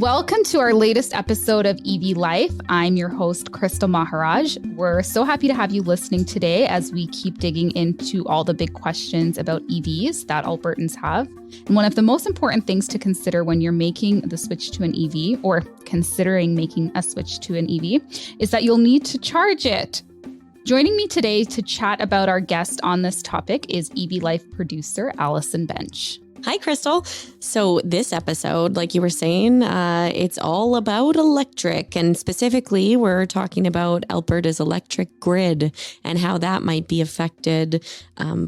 Welcome to our latest episode of EV Life. I'm your host, Crystal Maharaj. We're so happy to have you listening today as we keep digging into all the big questions about EVs that Albertans have. And one of the most important things to consider when you're making the switch to an EV or considering making a switch to an EV is that you'll need to charge it. Joining me today to chat about our guest on this topic is EV Life producer, Allison Bench. Hi, Crystal. So this episode, like you were saying, it's all about electric. And specifically, we're talking about Alberta's electric grid and how that might be affected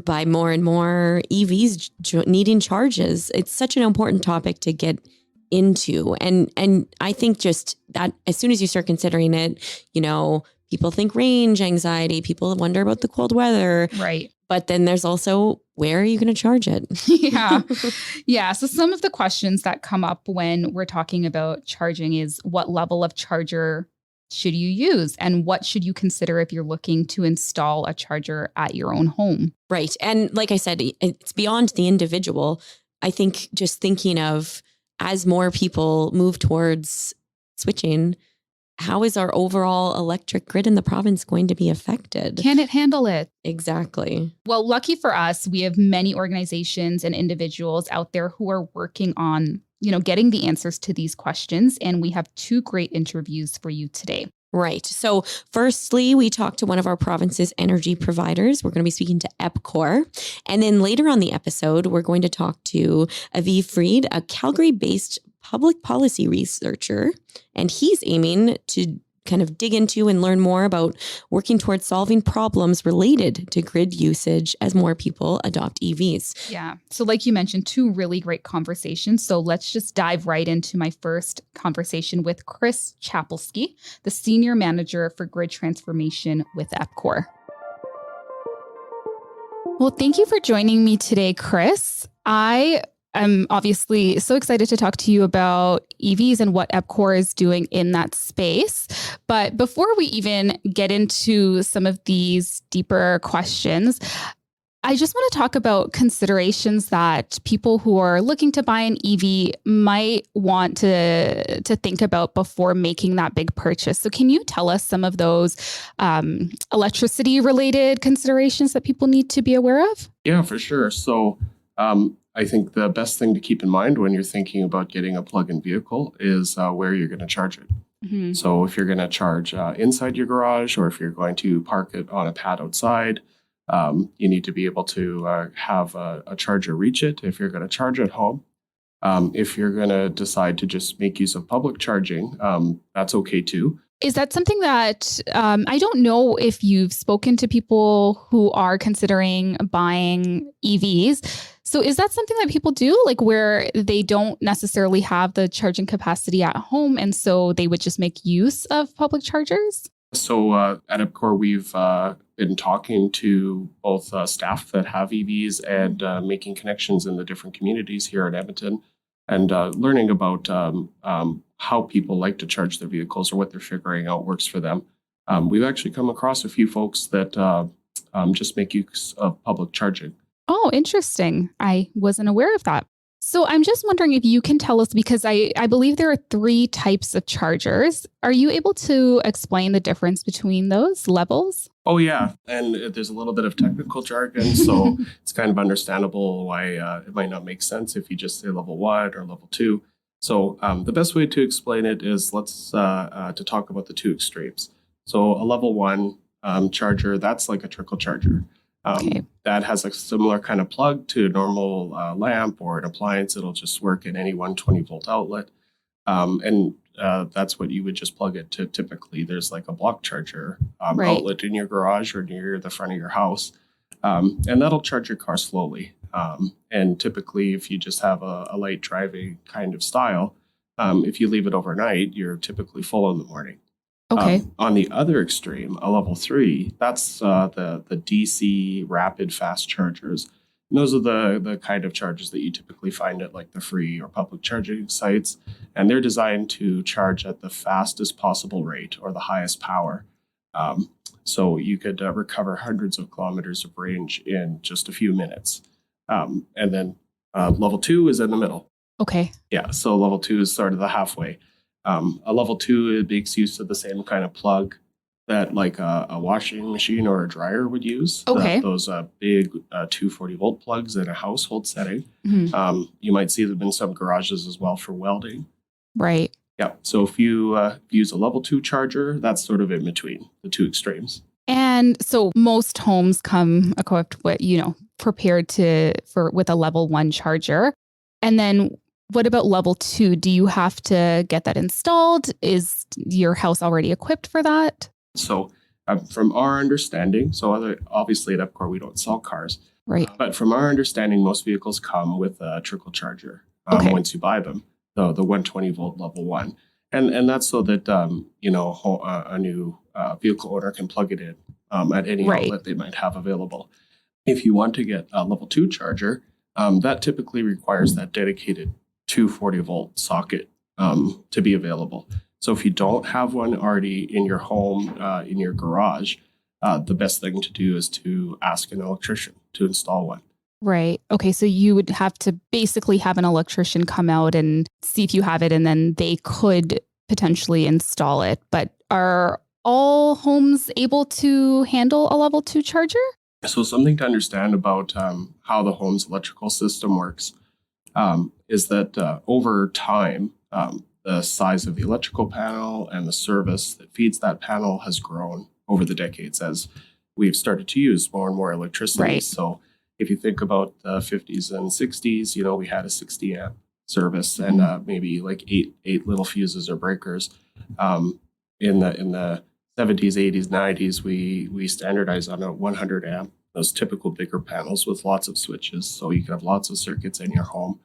by more and more EVs needing charges. It's such an important topic to get into. And I think just that as soon as you start considering it, people think range anxiety, people wonder about the cold weather. Right. But then there's also, where are you going to charge it? Yeah. So some of the questions that come up when we're talking about charging is what level of charger should you use? And what should you consider if you're looking to install a charger at your own home? Right. And like I said, it's beyond the individual. I think just thinking of as more people move towards switching, how is our overall electric grid in the province going to be affected? Can it handle it? Exactly. Well, lucky for us, we have many organizations and individuals out there who are working on, getting the answers to these questions. And we have two great interviews for you today. Right. So firstly, we talked to one of our province's energy providers. We're going to be speaking to EPCOR. And then later on the episode, we're going to talk to Aviv Fried, a Calgary-based public policy researcher, and he's aiming to kind of dig into and learn more about working towards solving problems related to grid usage as more people adopt EVs. Yeah. So like you mentioned, two really great conversations. So let's just dive right into my first conversation with Chris Chapelski, the Senior Manager for Grid Transformation with EPCOR. Well, thank you for joining me today, Chris. I'm obviously so excited to talk to you about EVs and what EPCOR is doing in that space. But before we even get into some of these deeper questions, I just want to talk about considerations that people who are looking to buy an EV might want to think about before making that big purchase. So can you tell us some of those electricity related considerations that people need to be aware of? Yeah, for sure. So I think the best thing to keep in mind when you're thinking about getting a plug-in vehicle is where you're going to charge it. Mm-hmm. So if you're going to charge inside your garage or if you're going to park it on a pad outside, you need to be able to have a charger reach it. If you're going to charge at home, if you're going to decide to just make use of public charging, that's okay too. Is that something that I don't know if you've spoken to people who are considering buying EVs? So is that something that people do, like where they don't necessarily have the charging capacity at home and so they would just make use of public chargers? So at EPCOR, we've been talking to both staff that have EVs and making connections in the different communities here in Edmonton and learning about how people like to charge their vehicles or what they're figuring out works for them. We've actually come across a few folks that just make use of public charging. Oh, interesting. I wasn't aware of that. So I'm just wondering if you can tell us, because I believe there are three types of chargers. Are you able to explain the difference between those levels? Oh, yeah. And there's a little bit of technical jargon, so it's kind of understandable why it might not make sense if you just say level 1 or level 2. So the best way to explain it is let's to talk about the two extremes. So a level 1 charger, that's like a trickle charger. Okay. That has a similar kind of plug to a normal lamp or an appliance. It'll just work in any 120 volt outlet. And that's what you would just plug it to. Typically, there's like a block charger outlet in your garage or near the front of your house. And that'll charge your car slowly. And typically, if you just have a light driving kind of style, if you leave it overnight, you're typically full in the morning. Okay. On the other extreme, a level 3, that's the DC rapid fast chargers. And those are the kind of chargers that you typically find at like the free or public charging sites. And they're designed to charge at the fastest possible rate or the highest power. So you could recover hundreds of kilometers of range in just a few minutes. And then level 2 is in the middle. Okay. Yeah, so level 2 is sort of the halfway. A level 2, it makes use of the same kind of plug that like a washing machine or a dryer would use. Okay. Those big 240-volt plugs in a household setting. Mhm. You might see them in some garages as well for welding. Right. Yeah, so if you use a level 2 charger, that's sort of in between the two extremes. And so most homes come equipped with, prepared with a level 1 charger. And then what about level 2? Do you have to get that installed? Is your house already equipped for that? So from our understanding, obviously at EPCOR we don't sell cars, Right. but from our understanding, most vehicles come with a trickle charger Okay. once you buy them, the 120-volt level 1. And that's so that, a new vehicle owner can plug it in at any Right. outlet they might have available. If you want to get a level 2 charger, that typically requires that dedicated 240-volt socket to be available. So if you don't have one already in your home, in your garage, the best thing to do is to ask an electrician to install one. Right. Okay. So you would have to basically have an electrician come out and see if you have it, and then they could potentially install it. But are all homes able to handle a level 2 charger? So something to understand about how the home's electrical system works is that over time, the size of the electrical panel and the service that feeds that panel has grown over the decades as we've started to use more and more electricity. Right. So if you think about the 50s and 60s, we had a 60 amp service and maybe like eight little fuses or breakers. In the 70s, 80s, 90s, we standardized on a 100 amp, those typical bigger panels with lots of switches, so you can have lots of circuits in your home.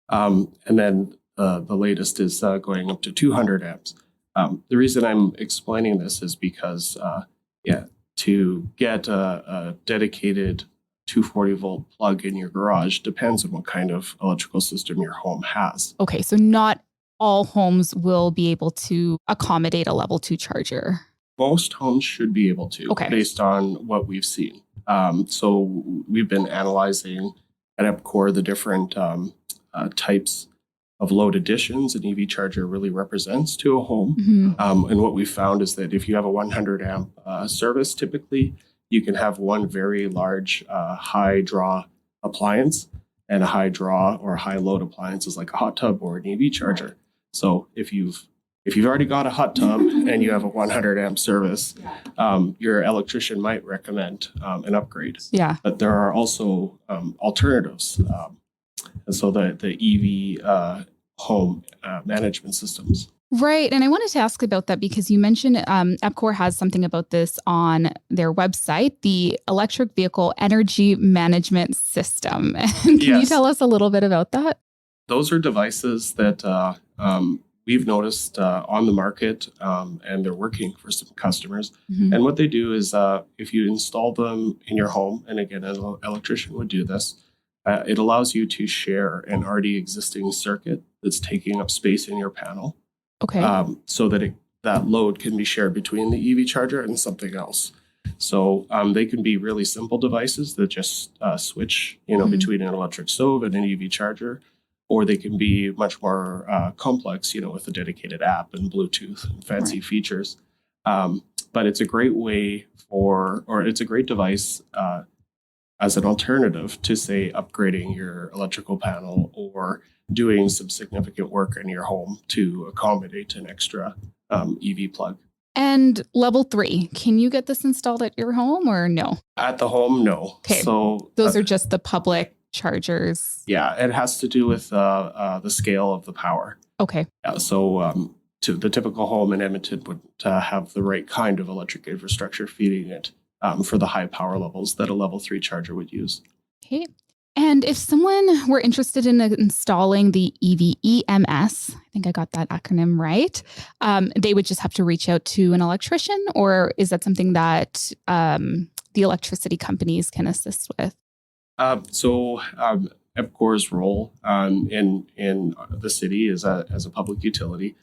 And then the latest is going up to 200 amps. The reason I'm explaining this is because, to get a dedicated 240-volt plug in your garage depends on what kind of electrical system your home has. Okay. So not all homes will be able to accommodate a level 2 charger. Most homes should be able to, Okay. based on what we've seen. So we've been analyzing at EPCOR the different types of load additions an EV charger really represents to a home. Mhm. And what we found is that if you have a 100 amp service, typically you can have one very large high draw appliance, and a high draw or high load appliance is like a hot tub or an EV charger. So if you've already got a hot tub and you have a 100 amp service, your electrician might recommend an upgrade. Yeah. But there are also alternatives. And so the EV home management systems. Right. And I wanted to ask about that because you mentioned EPCOR has something about this on their website, the Electric Vehicle Energy Management System. Can you tell us a little bit about that? Those are devices that we've noticed on the market, and they're working for some customers. Mhm. And what they do is if you install them in your home, and again, an electrician would do this, it allows you to share an already existing circuit that's taking up space in your panel. Okay. So that that load can be shared between the EV charger and something else. So they can be really simple devices that just switch, between an electric stove and an EV charger, or they can be much more complex, with a dedicated app and Bluetooth and fancy features. But it's a great way it's a great device as an alternative to, say, upgrading your electrical panel or doing some significant work in your home to accommodate an extra EV plug. And level 3, can you get this installed at your home or no? At the home, no. Okay. So those are just the public chargers. Yeah, it has to do with the scale of the power. Okay. Yeah, so to the typical home in Edmonton would have the right kind of electric infrastructure feeding it for the high power levels that a level 3 charger would use. Okay. And if someone were interested in installing the EVEMS, I think I got that acronym right, they would just have to reach out to an electrician, or is that something that the electricity companies can assist with? So EPCOR's role in the city is as a public utility.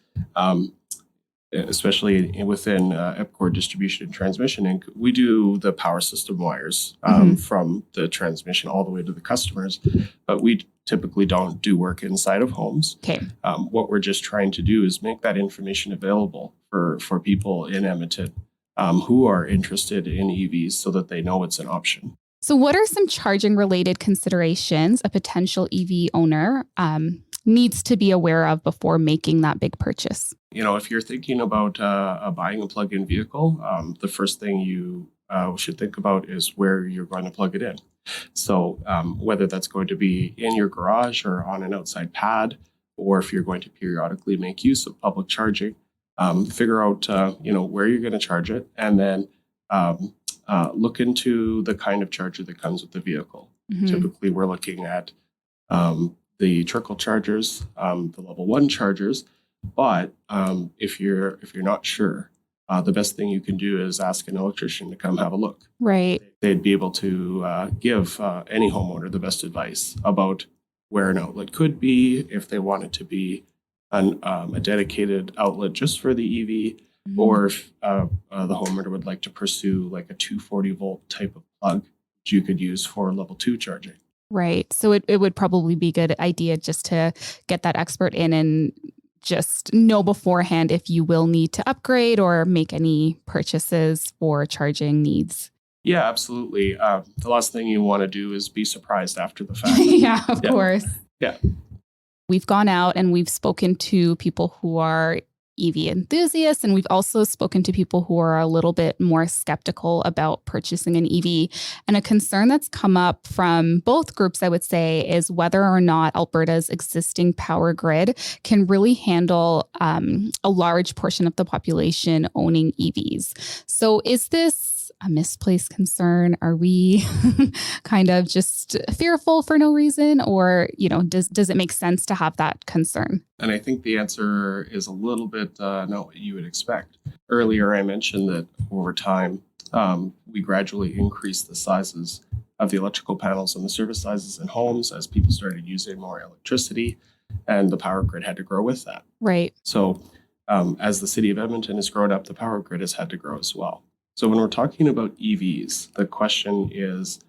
especially within EPCOR distribution and transmission Inc., we do the power system wires from the transmission all the way to the customers, but we typically don't do work inside of homes. Okay. What we're just trying to do is make that information available for people in Edmonton who are interested in EVs so that they know it's an option. So what are some charging related considerations a potential EV owner needs to be aware of before making that big purchase? If you're thinking about buying a plug-in vehicle, the first thing you should think about is where you're going to plug it in. So whether that's going to be in your garage or on an outside pad, or if you're going to periodically make use of public charging, figure out where you're going to charge it, and then look into the kind of charger that comes with the vehicle. Typically, we're looking at the trickle chargers, the level 1 chargers. But if you're not sure, the best thing you can do is ask an electrician to come have a look. Right. They'd be able to give any homeowner the best advice about where an outlet could be, if they want it to be a dedicated outlet just for the EV, or if the homeowner would like to pursue like a 240 volt type of plug which you could use for level 2 charging. Right. So it would probably be a good idea just to get that expert in and just know beforehand if you will need to upgrade or make any purchases for charging needs. Yeah, absolutely. The last thing you want to do is be surprised after the fact. Yeah, of course. Yeah. We've gone out and we've spoken to people who are EV enthusiasts, and we've also spoken to people who are a little bit more skeptical about purchasing an EV. And a concern that's come up from both groups, I would say, is whether or not Alberta's existing power grid can really handle a large portion of the population owning EVs. So is this a misplaced concern? Are we kind of just fearful for no reason? Or, does it make sense to have that concern? And I think the answer is a little bit not what you would expect. Earlier, I mentioned that over time, we gradually increased the sizes of the electrical panels and the service sizes in homes as people started using more electricity, and the power grid had to grow with that. Right. So as the city of Edmonton has grown up, the power grid has had to grow as well. So when we're talking about EVs, the question is,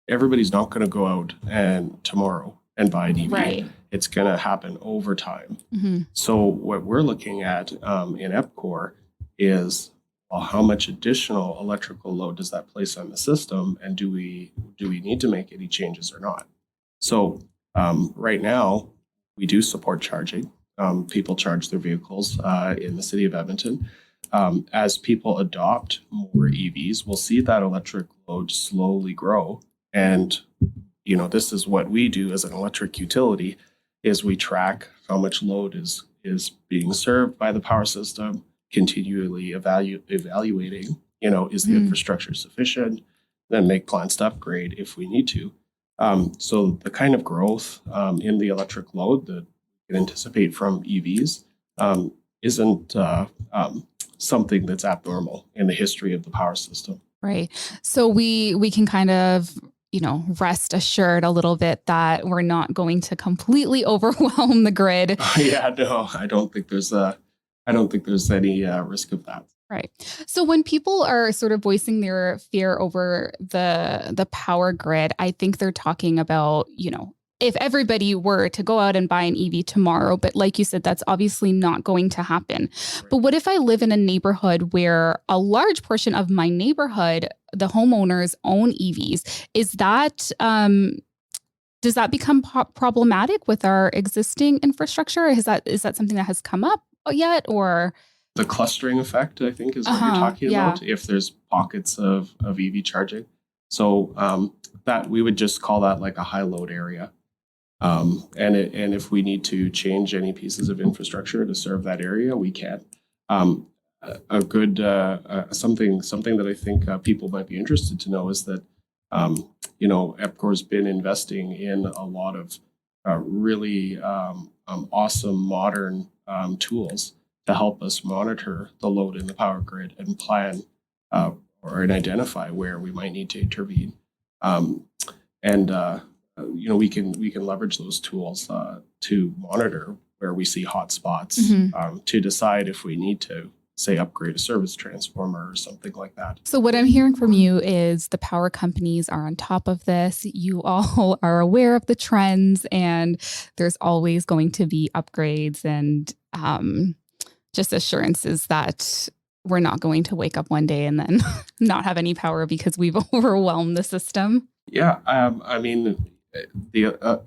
everybody's not going to go out and tomorrow and buy an EV. Right. It's going to happen over time. So what we're looking at in EPCOR is, well, how much additional electrical load does that place on the system, and do we need to make any changes or not? So right now, we do support charging. People charge their vehicles in the city of Edmonton. As people adopt more EVs, we'll see that electric load slowly grow. And, this is what we do as an electric utility, is we track how much load is being served by the power system, continually evaluating, is the infrastructure sufficient, then make plans to upgrade if we need to. So the kind of growth in the electric load that we can anticipate from EVs isn't something that's abnormal in the history of the power system. Right. So we can kind of, rest assured a little bit that we're not going to completely overwhelm the grid. Yeah, no, I don't think there's any risk of that. Right. So when people are sort of voicing their fear over the power grid, I think they're talking about, if everybody were to go out and buy an EV tomorrow, but like you said, that's obviously not going to happen. Right. But what if I live in a neighborhood where a large portion of my neighborhood, the homeowners own EVs? Is that, does that become problematic with our existing infrastructure? Is that something that has come up yet, or? The clustering effect, I think, is what you're talking about, if there's pockets of EV charging. So that we would just call that like a high load area. And if we need to change any pieces of infrastructure to serve that area, we can. A good something that I think people might be interested to know is that EPCOR's been investing in a lot of really awesome modern tools to help us monitor the load in the power grid and plan or identify where we might need to intervene. We can leverage those tools to monitor where we see hot spots Mm-hmm. to decide if we need to, say, upgrade a service transformer or something like that. So what I'm hearing from you is the power companies are on top of this. You all are aware of the trends, and there's always going to be upgrades and just assurances that we're not going to wake up one day and then not have any power because we've overwhelmed the system. Yeah, I mean, the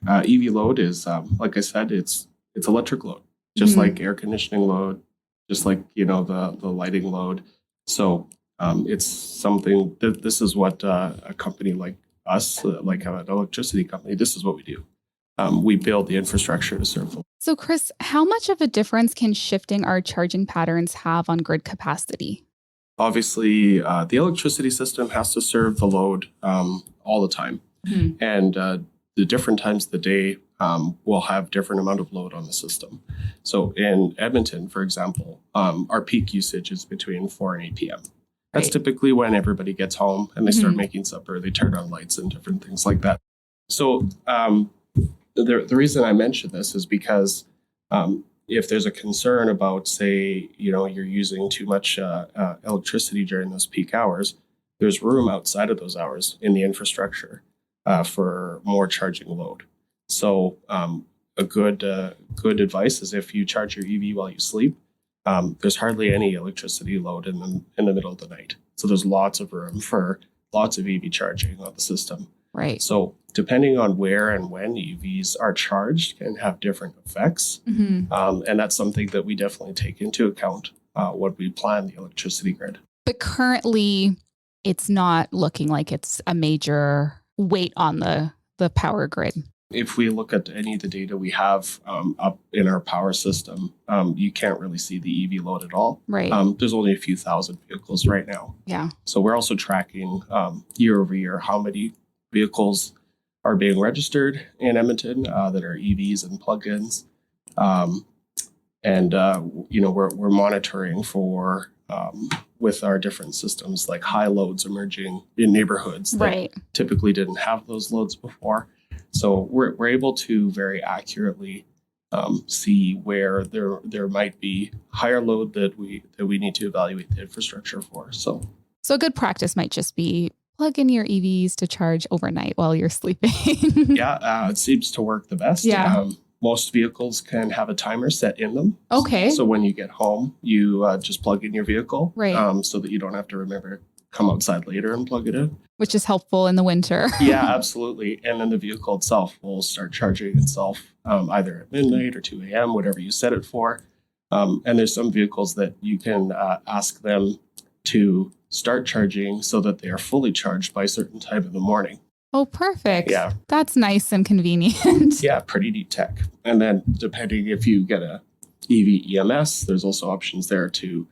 EV load is, like I said, it's electric load, just Mhm. like air conditioning load, just like, the lighting load. So it's something that this is what a company like us, like an electricity company, this is what we do. We build the infrastructure to serve them. So Chris, how much of a difference can shifting our charging patterns have on grid capacity? Obviously, the electricity system has to serve the load all the time. Mhm. And the different times of the day will have different amount of load on the system. So in Edmonton, for example, our peak usage is between 4 and 8 p.m. That's Right. typically when everybody gets home and they start Mhm. making supper, they turn on lights and different things like that. So the reason I mention this is because if there's a concern about, say, you're using too much electricity during those peak hours, there's room outside of those hours in the infrastructure for more charging load. So a good advice is if you charge your EV while you sleep, there's hardly any electricity load in the middle of the night. So there's lots of room for lots of EV charging on the system. Right. So depending on where and when EVs are charged can have different effects. Mhm. And that's something that we definitely take into account when we plan the electricity grid. But currently, it's not looking like it's a major weight on the power grid. If we look at any of the data we have up in our power system, you can't really see the EV load at all. Right. There's only a few thousand vehicles right now. Yeah. So we're also tracking year over year how many vehicles are being registered in Edmonton that are EVs and plug-ins. We're monitoring for with our different systems, like high loads emerging in neighborhoods that Right. typically didn't have those loads before. So we're able to very accurately see where there might be higher load that we need to evaluate the infrastructure for. So a good practice might just be plug in your EVs to charge overnight while you're sleeping. yeah, it seems to work the best. Yeah. Most vehicles can have a timer set in them. Okay. So when you get home, you just plug in your vehicle, Right. so that you don't have to remember to come outside later and plug it in. Which is helpful in the winter. Yeah, absolutely. And then the vehicle itself will start charging itself either at midnight or 2 a.m., whatever you set it for. And there's some vehicles that you can ask them to start charging so that they are fully charged by a certain time in the morning. Oh, perfect. Yeah. That's nice and convenient. Yeah, pretty neat tech. And then depending if you get a EV EMS, there's also options there to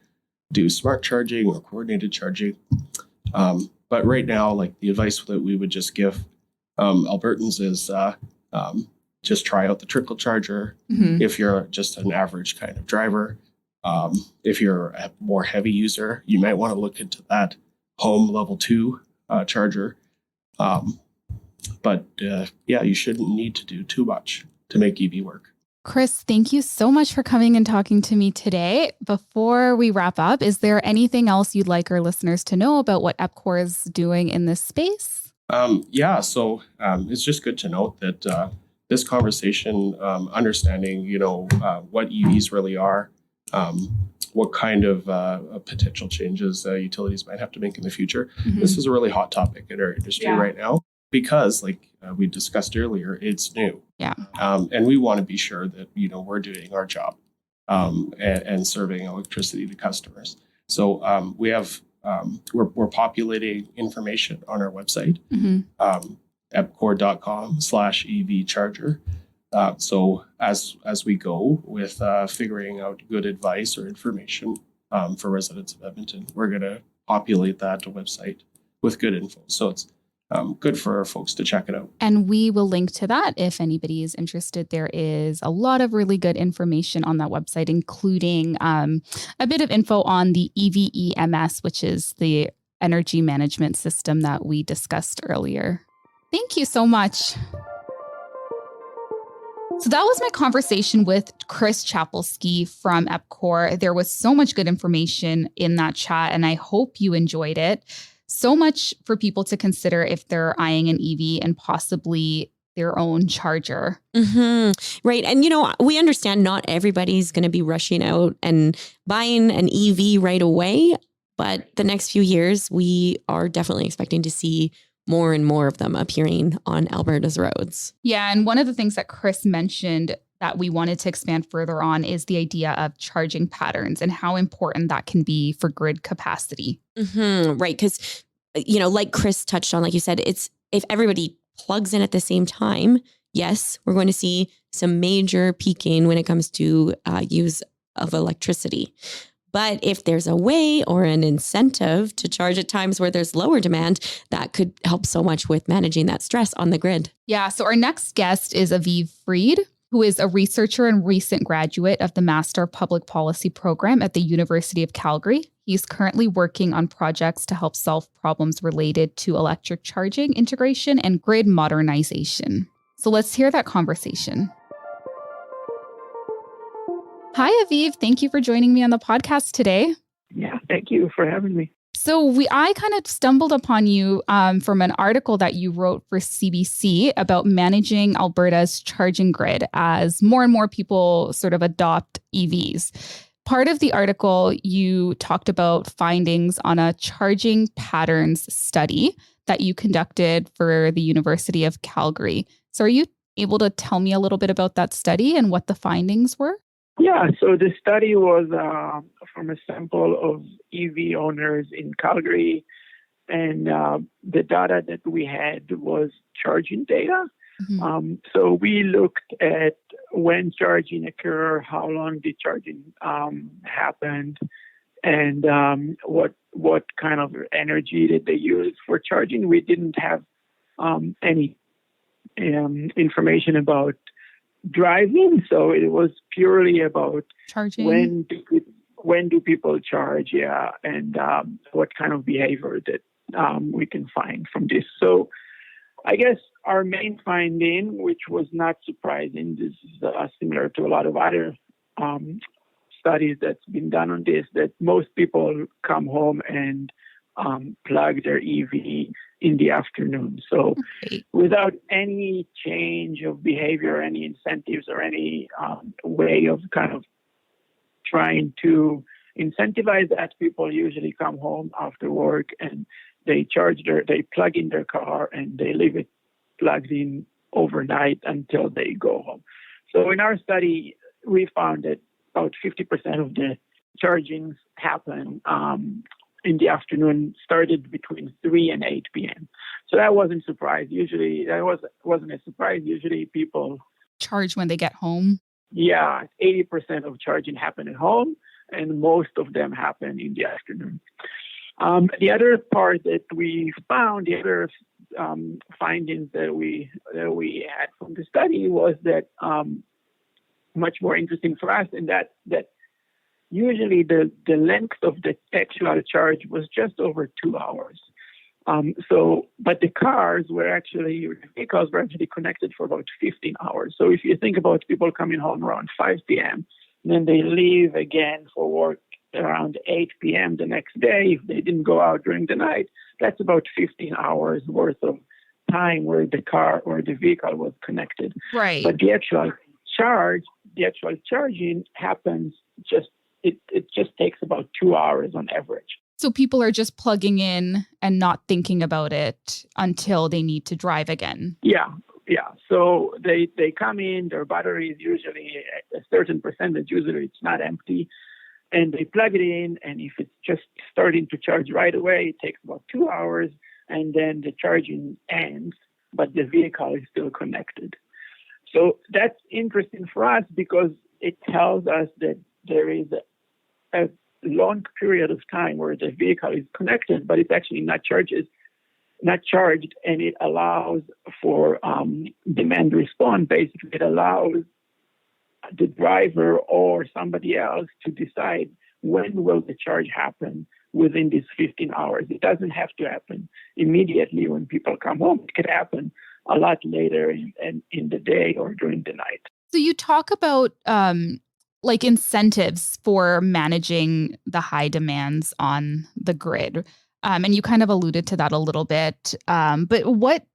do smart charging or coordinated charging. But right now, like the advice that we would just give Albertans is just try out the trickle charger. Mhm. If you're just an average kind of driver. If you're a more heavy user, you might want to look into that home level 2 charger. But you shouldn't need to do too much to make EV work. Chris, thank you so much for coming and talking to me today. Before we wrap up, is there anything else you'd like our listeners to know about what EPCOR is doing in this space? So it's just good to note that this conversation, understanding, what EVs really are, what kind of potential changes utilities might have to make in the future. Mhm. This is a really hot topic in our industry Yeah. right now because, like we discussed earlier, it's new. Yeah. And we want to be sure that, we're doing our job and serving electricity to customers. So we have, we're populating information on our website, Mhm. epcor.com/EV charger. So as we go with figuring out good advice or information for residents of Edmonton, we're going to populate that website with good info. So it's good for our folks to check it out. And we will link to that if anybody is interested. There is a lot of really good information on that website, including a bit of info on the EVEMS, which is the energy management system that we discussed earlier. Thank you so much. So that was my conversation with Chris Chapelski from EPCOR. There was so much good information in that chat, and I hope you enjoyed it. So much for people to consider if they're eyeing an EV and possibly their own charger. Right. And, we understand not everybody's going to be rushing out and buying an EV right away. But the next few years, we are definitely expecting to see more and more of them appearing on Alberta's roads. Yeah. And one of the things that Chris mentioned that we wanted to expand further on is the idea of charging patterns and how important that can be for grid capacity. Right. Because, like Chris touched on, like you said, it's if everybody plugs in at the same time, yes, we're going to see some major peaking when it comes to use of electricity. But if there's a way or an incentive to charge at times where there's lower demand, that could help so much with managing that stress on the grid. Yeah. So our next guest is Aviv Fried, who is a researcher and recent graduate of the Master of Public Policy program at the University of Calgary. He's currently working on projects to help solve problems related to electric charging integration and grid modernization. So let's hear that conversation. Hi, Aviv. Thank you for joining me on the podcast today. Yeah, thank you for having me. So I kind of stumbled upon you from an article that you wrote for CBC about managing Alberta's charging grid as more and more people sort of adopt EVs. Part of the article, you talked about findings on a charging patterns study that you conducted for the University of Calgary. So are you able to tell me a little bit about that study and what the findings were? Yeah, so the study was from a sample of EV owners in Calgary, and the data that we had was charging data. So we looked at when charging occurred, how long the charging happened, and what kind of energy did they use for charging. We didn't have any information about driving, so it was purely about charging. When do people charge, and what kind of behavior that we can find from this. So I guess our main finding, which was not surprising, this is similar to a lot of other studies that's been done on this, that most people come home and plug their EV in the afternoon. So without any change of behavior, any incentives or any way of kind of trying to incentivize that, people usually come home after work and they plug in their car and they leave it plugged in overnight until they go home. So in our study, we found that about 50% of the chargings happen in the afternoon, started between 3 and 8 p.m. So that wasn't a surprise. Usually, wasn't a surprise. Usually people charge when they get home. Yeah, 80% of charging happen at home, and most of them happen in the afternoon. The other part that we found, the other findings that we had from the study was that much more interesting for us, and that usually the length of the actual charge was just over 2 hours. But the vehicles were actually connected for about 15 hours. So if you think about people coming home around 5 p.m., then they leave again for work around 8 p.m. the next day. If they didn't go out during the night, that's about 15 hours worth of time where the car or the vehicle was connected. Right. But the actual charging happens it just takes about 2 hours on average. So people are just plugging in and not thinking about it until they need to drive again. Yeah. So they come in, their battery is usually a certain percentage, usually it's not empty, and they plug it in, and if it's just starting to charge right away, it takes about 2 hours, and then the charging ends, but the vehicle is still connected. So that's interesting for us because it tells us that there is a long period of time where the vehicle is connected, but it's actually not charged, and it allows for demand response. Basically, it allows the driver or somebody else to decide when will the charge happen within these 15 hours. It doesn't have to happen immediately when people come home. It could happen a lot later in the day or during the night. So you talk about like incentives for managing the high demands on the grid. And you kind of alluded to that a little bit. But what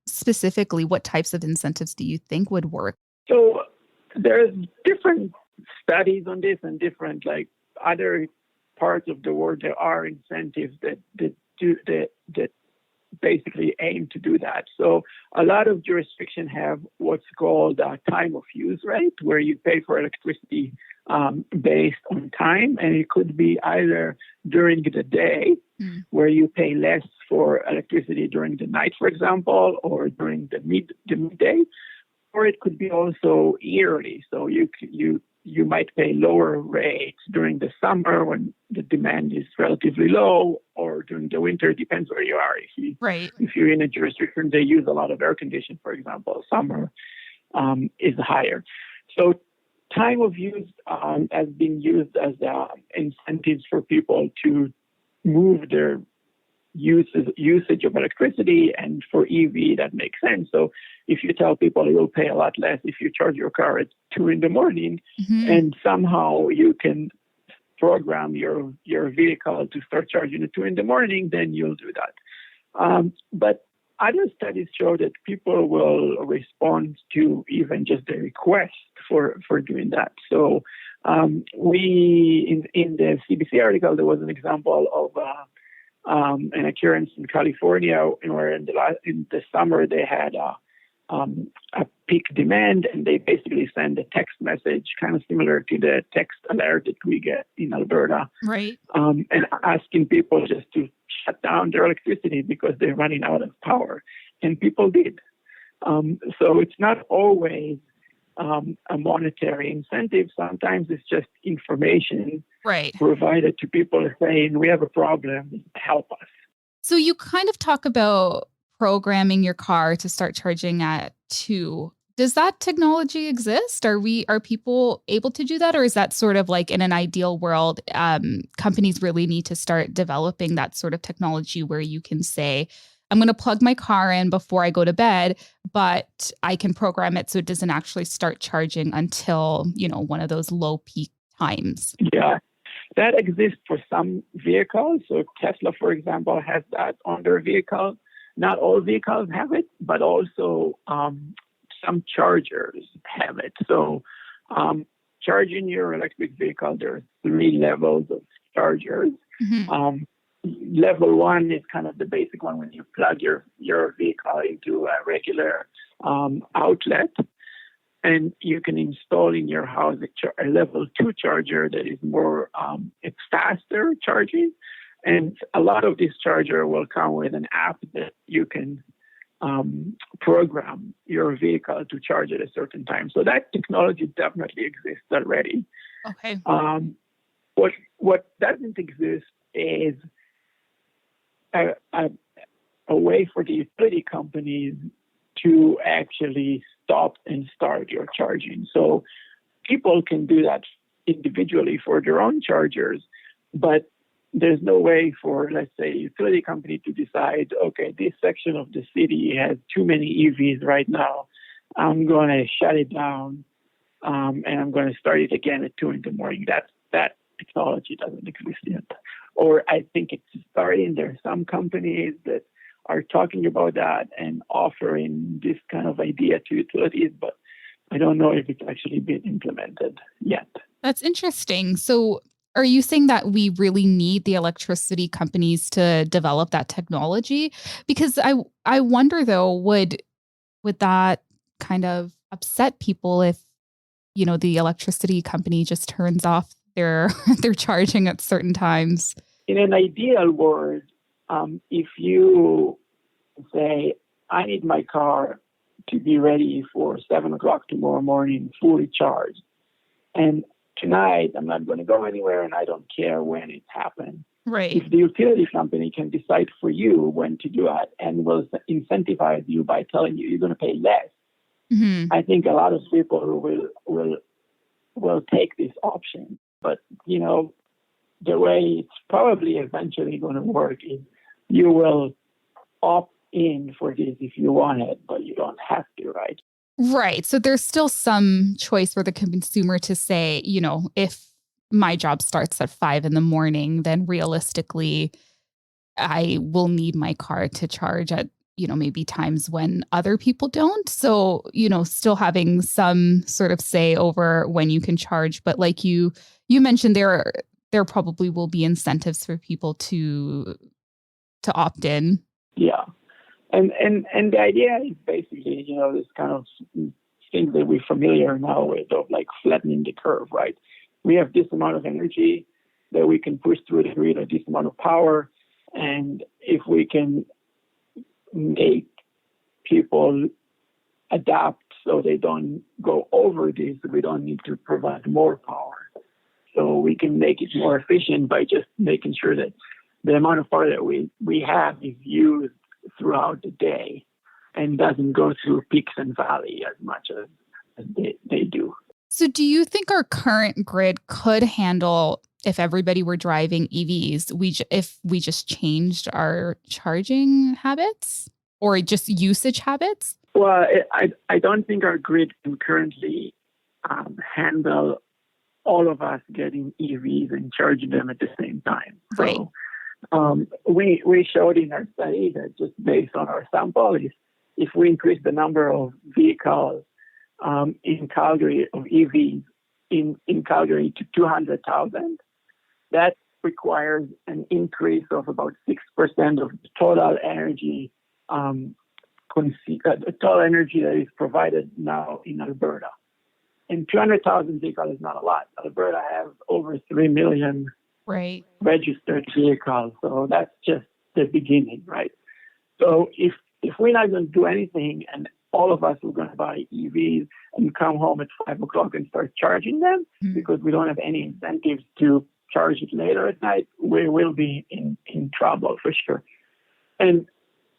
types of incentives do you think would work? So there's different studies on this and different like other parts of the world. There are incentives that basically aim to do that. So a lot of jurisdictions have what's called a time of use rate, where you pay for electricity based on time, and it could be either during the day, where you pay less for electricity during the night, for example, or during the midday, or it could be also yearly. So you might pay lower rates during the summer when the demand is relatively low, or during the winter. It depends where you are. If you're in a jurisdiction they use a lot of air conditioning, for example, summer is higher. So time of use has been used as incentives for people to move their usage of electricity, and for EV that makes sense. So if you tell people you'll pay a lot less if you charge your car at 2 a.m, and somehow you can program your vehicle to start charging at 2 a.m, then you'll do that. But other studies show that people will respond to even just the request for doing that. So in the CBC article, there was an example of an occurrence in California where in the summer they had a peak demand, and they basically send a text message kind of similar to the text alert that we get in Alberta, right? And asking people just to shut down their electricity because they're running out of power, and people did. So it's not always a monetary incentive. Sometimes it's just information provided to people saying, we have a problem, help us. So you kind of talk about programming your car to start charging at 2. Does that technology exist? Are people able to do that? Or is that sort of like in an ideal world, companies really need to start developing that sort of technology where you can say, I'm going to plug my car in before I go to bed, but I can program it so it doesn't actually start charging until, one of those low peak times? Yeah, that exists for some vehicles. So Tesla, for example, has that on their vehicle. Not all vehicles have it, but also some chargers have it. So charging your electric vehicle, there are 3 levels of chargers. Level 1 is kind of the basic one when you plug your vehicle into a regular outlet, and you can install in your house a level 2 charger that is more, it's faster charging. And a lot of this charger will come with an app that you can program your vehicle to charge at a certain time. So that technology definitely exists already. Okay. What doesn't exist is a way for the utility companies to actually stop and start your charging. So people can do that individually for their own chargers, but there's no way for, let's say, a utility company to decide, okay, this section of the city has too many EVs right now. I'm going to shut it down, and I'm going to start it again at 2 a.m. That technology doesn't exist yet. Or I think it's starting. There are some companies that are talking about that and offering this kind of idea to utilities, but I don't know if it's actually been implemented yet. That's interesting. So are you saying that we really need the electricity companies to develop that technology? Because I wonder though, would that kind of upset people if, the electricity company just turns off their charging at certain times? In an ideal world, if you say, I need my car to be ready for 7 o'clock tomorrow morning, fully charged, and tonight I'm not going to go anywhere and I don't care when it happens. Right. If the utility company can decide for you when to do it and will incentivize you by telling you you're going to pay less, I think a lot of people will take this option. But, the way it's probably eventually going to work is you will opt in for this if you want it, but you don't have to, right? Right. So there's still some choice for the consumer to say, if my job starts at 5 a.m, then realistically, I will need my car to charge at, maybe times when other people don't. So, still having some sort of say over when you can charge. But like you mentioned, there probably will be incentives for people to opt in. Yeah. And the idea is basically, this kind of thing that we're familiar now with, of like flattening the curve, right? We have this amount of energy that we can push through the grid, or this amount of power. And if we can make people adapt so they don't go over this, we don't need to provide more power. So we can make it more efficient by just making sure that the amount of power that we have is used throughout the day and doesn't go through peaks and valleys as much as they do. So do you think our current grid could handle, if everybody were driving EVs, if we just changed our charging habits or just usage habits? Well, I don't think our grid can currently handle all of us getting EVs and charging them at the same time. Right. So we showed in our study that just based on our sample, if we increase the number of vehicles in Calgary, of EVs in Calgary to 200,000, that requires an increase of about 6% of the total energy, the total energy that is provided now in Alberta. And 200,000 vehicles is not a lot. Alberta has over 3 million right. registered vehicles, so that's just the beginning, right? So if we're not going to do anything and all of us are going to buy EVs and come home at 5 o'clock and start charging them because we don't have any incentives to charge it later at night, we will be in trouble for sure. And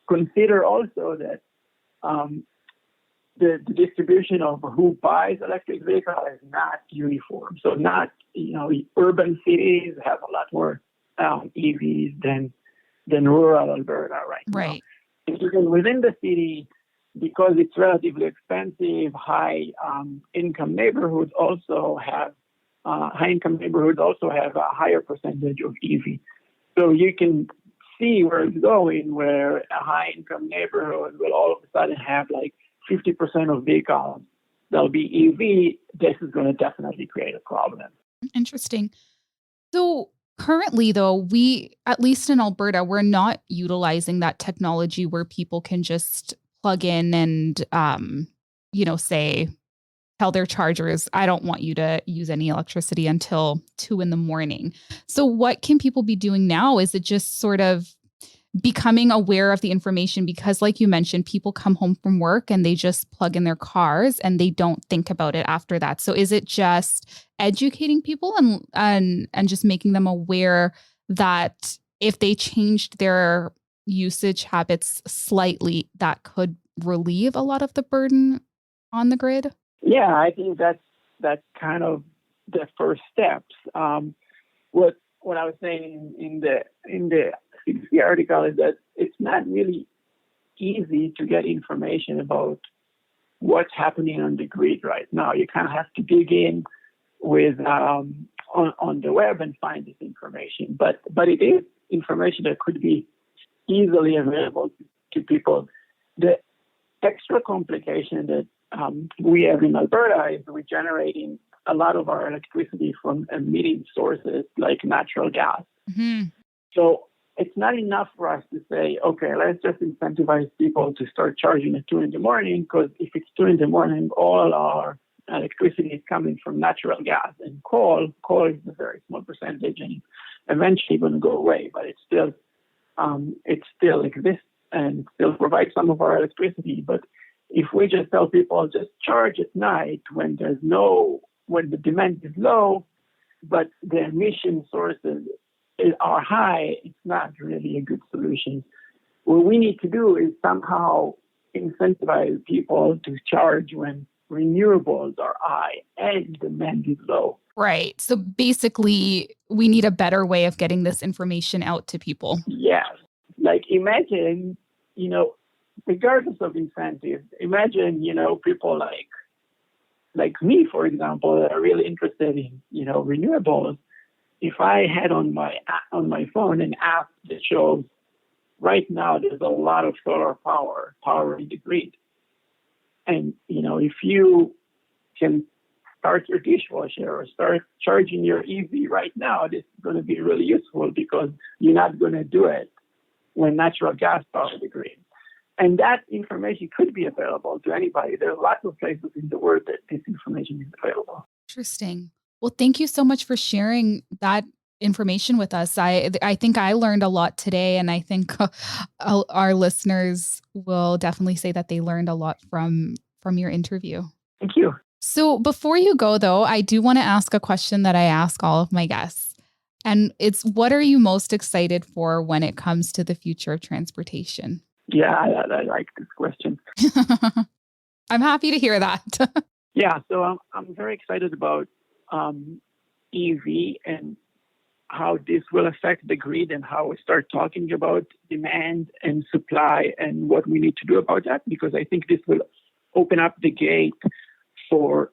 consider also that the distribution of who buys electric vehicles is not uniform. So urban cities have a lot more EVs than rural Alberta right now. Right. Even within the city, because it's relatively expensive, high-income neighborhoods also have a higher percentage of EV. So you can see where it's going, where a high-income neighborhood will all of a sudden have like 50% of vehicles that'll be EV. This is going to definitely create a problem. Interesting. So currently, though, we, at least in Alberta, we're not utilizing that technology where people can just plug in and, tell their chargers, I don't want you to use any electricity until 2 a.m. So what can people be doing now? Is it just sort of becoming aware of the information? Because like you mentioned, people come home from work and they just plug in their cars and they don't think about it after that. So is it just educating people and just making them aware that if they changed their usage habits slightly, that could relieve a lot of the burden on the grid? Yeah, I think that's kind of the first steps. What I was saying in the CBC article is that it's not really easy to get information about what's happening on the grid right now. You kind of have to dig in with on the web and find this information. But it is information that could be easily available to people. The extra complication that we have in Alberta is we're generating a lot of our electricity from emitting sources like natural gas. Mm-hmm. So it's not enough for us to say, okay, let's just incentivize people to start charging at 2 a.m, because if it's 2 a.m, all our electricity is coming from natural gas and coal. Coal is a very small percentage and eventually going to go away, but it still exists and still provides some of our electricity. But if we just tell people just charge at night when the demand is low, but the emission sources are high, it's not really a good solution. What we need to do is somehow incentivize people to charge when renewables are high and demand is low. Right. So basically, we need a better way of getting this information out to people. Yeah. Like imagine, regardless of incentives, imagine, people like me, for example, that are really interested in, renewables. If I had on my phone an app that shows right now there's a lot of solar power powering the grid, and if you can start your dishwasher or start charging your EV right now, this is going to be really useful because you're not going to do it when natural gas powers the grid. And that information could be available to anybody. There are lots of places in the world that this information is available. Interesting. Well, thank you so much for sharing that information with us. I think I learned a lot today, and I think our listeners will definitely say that they learned a lot from your interview. Thank you. So before you go, though, I do want to ask a question that I ask all of my guests. And it's, what are you most excited for when it comes to the future of transportation? Yeah, I like this question. I'm happy to hear that. Yeah, so I'm very excited about EV and how this will affect the grid and how we start talking about demand and supply and what we need to do about that, because I think this will open up the gate for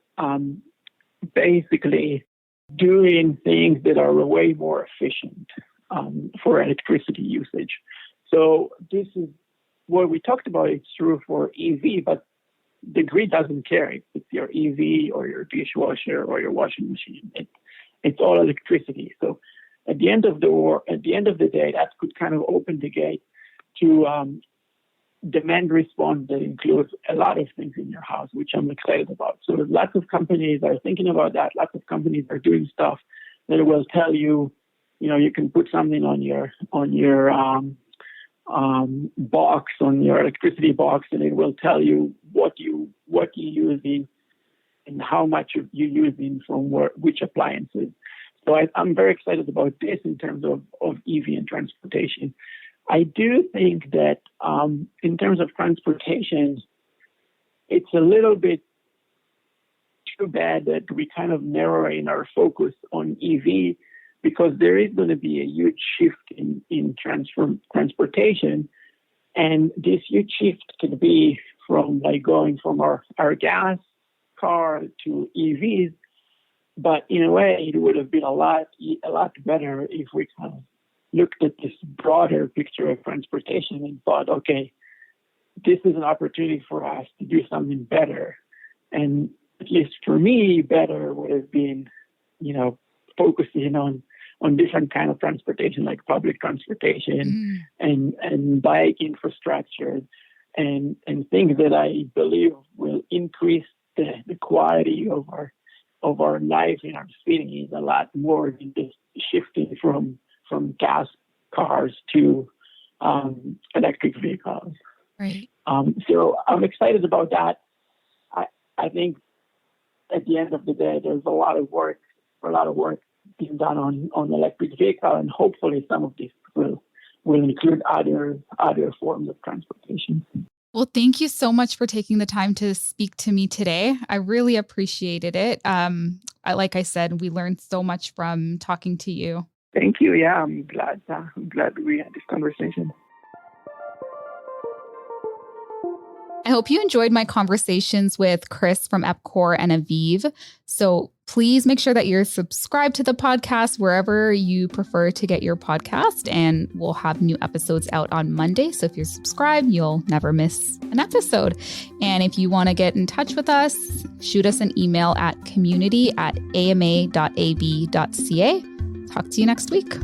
basically doing things that are way more efficient for electricity usage. So this is what we talked about. It's true for EV, but the grid doesn't care if it's your EV or your dishwasher or your washing machine. It's all electricity. So at the end of the day, that could kind of open the gate to demand response that includes a lot of things in your house, which I'm excited about. So lots of companies are thinking about that. Lots of companies are doing stuff that will tell you, you can put something on your box, on your electricity box, and it will tell you what you're using and how much you're using from which appliances. So I'm very excited about this in terms of EV and transportation. I do think that in terms of transportation, it's a little bit too bad that we kind of narrowing our focus on EV, because there is going to be a huge shift in transportation. And this huge shift could be from going from our gas car to EVs. But in a way, it would have been a lot better if we kind of looked at this broader picture of transportation and thought, okay, this is an opportunity for us to do something better. And at least for me, better would have been, focusing on different kind of transportation, like public transportation and bike infrastructure and things that I believe will increase the quality of our life in our cities a lot more than just shifting from gas cars to electric vehicles. Right. So I'm excited about that. I think at the end of the day, there's a lot of work being done on electric vehicle, and hopefully some of this will include other forms of transportation. Well, thank you so much for taking the time to speak to me today. I really appreciated it. Like I said, we learned so much from talking to you. Thank you. Yeah, I'm glad we had this conversation. I hope you enjoyed my conversations with Chris from EPCOR and Aviv. So please make sure that you're subscribed to the podcast wherever you prefer to get your podcast, and we'll have new episodes out on Monday. So if you're subscribed, you'll never miss an episode. And if you want to get in touch with us, shoot us an email at community@ama.ab.ca. Talk to you next week.